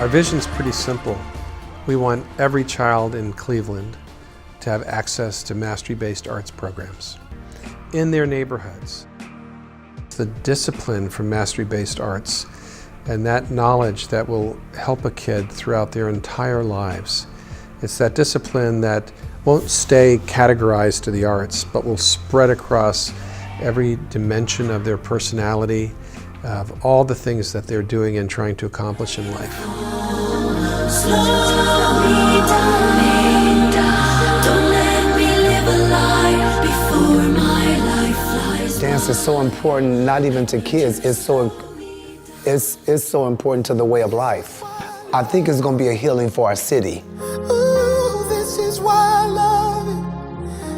Our vision's pretty simple. We want every child in Cleveland to have access to mastery-based arts programs in their neighborhoods. The discipline from mastery-based arts and that knowledge that will help a kid throughout their entire lives. It's that discipline that won't stay categorized to the arts, but will spread across every dimension of their personality, of all the things that they're doing and trying to accomplish in life. Dance is so important, not even to kids, it's so important to the way of life. I think it's going to be a healing for our city. Ooh, this is why I love it,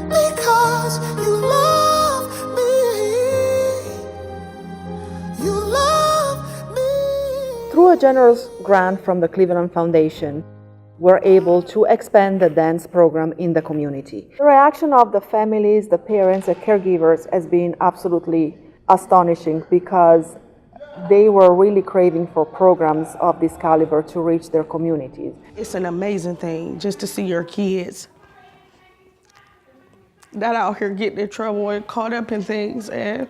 because you love me. You love me. Through a generous grant from the Cleveland Foundation, we're able to expand the dance program in the community. The reaction of the families, the parents, the caregivers has been absolutely astonishing because they were really craving for programs of this caliber to reach their communities. It's an amazing thing just to see your kids that out here getting in trouble and caught up in things, and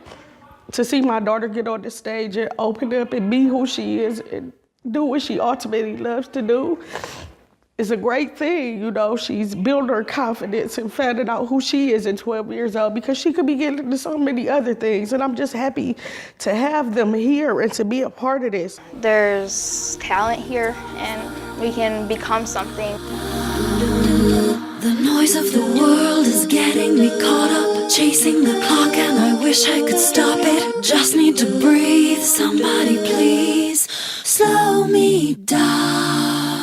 to see my daughter get on the stage and open up and be who she is and do what she ultimately loves to do. It's a great thing, you know. She's built her confidence and finding out who she is at 12 years old, because she could be getting into so many other things. And I'm just happy to have them here and to be a part of this. There's talent here and we can become something. The noise of the world is getting me caught up, chasing the clock, and I wish I could stop it. Just need to breathe, somebody please slow me down.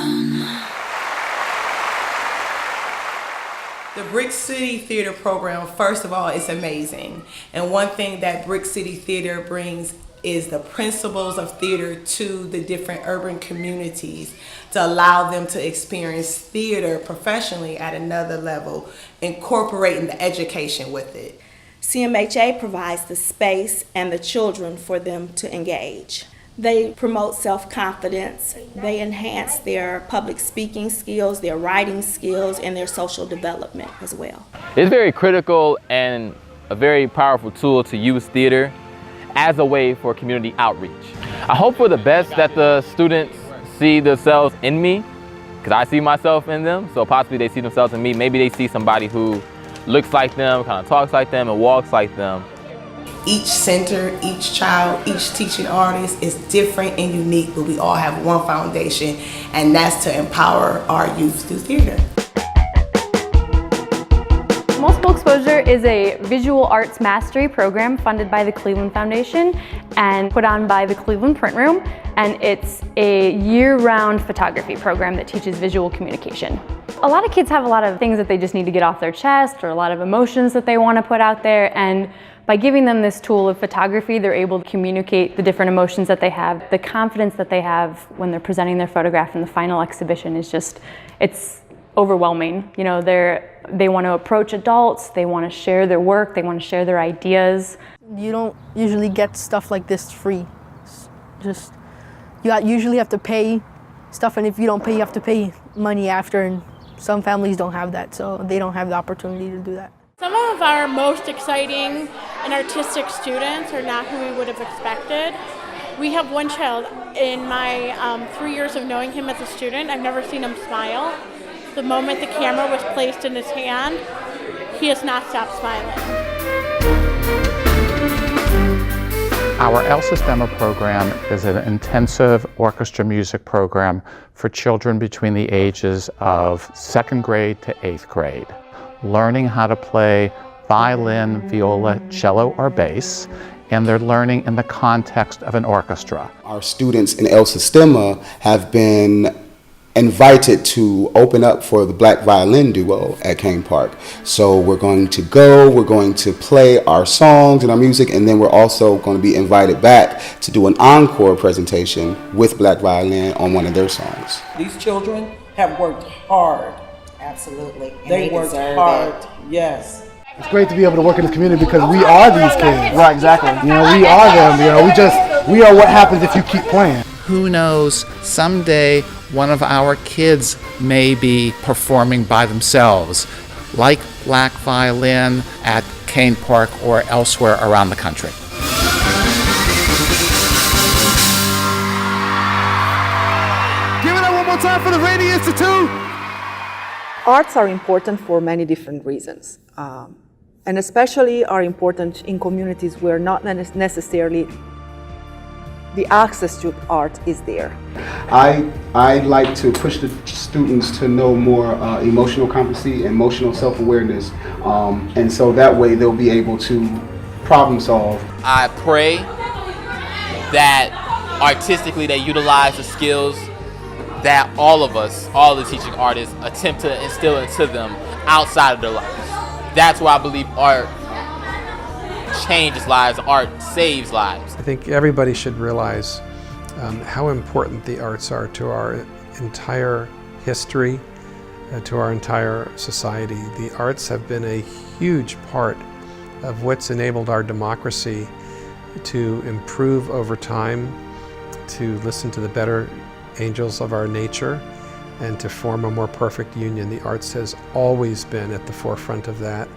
The Brick City Theater program, first of all, is amazing. And one thing that Brick City Theater brings is the principles of theater to the different urban communities to allow them to experience theater professionally at another level, incorporating the education with it. CMHA provides the space and the children for them to engage. They promote self-confidence, they enhance their public speaking skills, their writing skills, and their social development as well. It's very critical and a very powerful tool to use theater as a way for community outreach. I hope for the best that the students see themselves in me, because I see myself in them, so possibly they see themselves in me. Maybe they see somebody who looks like them, kind of talks like them, and walks like them. Each center, each child, each teaching artist is different and unique, but we all have one foundation, and that's to empower our youth through theater. Multiple Exposure is a visual arts mastery program funded by the Cleveland Foundation and put on by the Cleveland Print Room, and it's a year-round photography program that teaches visual communication. A lot of kids have a lot of things that they just need to get off their chest, or a lot of emotions that they want to put out there, and by giving them this tool of photography, they're able to communicate the different emotions that they have. The confidence that they have when they're presenting their photograph in the final exhibition is just, it's overwhelming. You know, they want to approach adults, they want to share their work, they want to share their ideas. You don't usually get stuff like this free. Just, you usually have to pay stuff, and if you don't pay, you have to pay money after, and some families don't have that, so they don't have the opportunity to do that. Some of our most exciting and artistic students are not who we would have expected. We have one child, in my 3 years of knowing him as a student, I've never seen him smile. The moment the camera was placed in his hand, he has not stopped smiling. Our El Sistema program is an intensive orchestra music program for children between the ages of 2nd grade to 8th grade. Learning how to play violin, viola, cello, or bass, and they're learning in the context of an orchestra. Our students in El Sistema have been invited to open up for the Black Violin Duo at Kane Park. So we're going to play our songs and our music, and then we're also going to be invited back to do an encore presentation with Black Violin on one of their songs. These children have worked hard. Absolutely. And they worked hard, yes. It's great to be able to work in this community because we are these kids. Right, exactly. You know, we are them. You know, we are what happens if you keep playing. who knows, someday one of our kids may be performing by themselves, like Black Violin at Kane Park or elsewhere around the country. Give it up one more time for the Rainy Institute. Arts are important for many different reasons, and especially are important in communities where not necessarily the access to art is there. I like to push the students to know more emotional competency, emotional self-awareness, and so that way they'll be able to problem solve. I pray that artistically they utilize the skills that all of us, all the teaching artists, attempt to instill into them outside of their lives. That's why I believe art changes lives, art saves lives. I think everybody should realize how important the arts are to our entire history, to our entire society. The arts have been a huge part of what's enabled our democracy to improve over time, to listen to the better angels of our nature, and to form a more perfect union. The arts has always been at the forefront of that.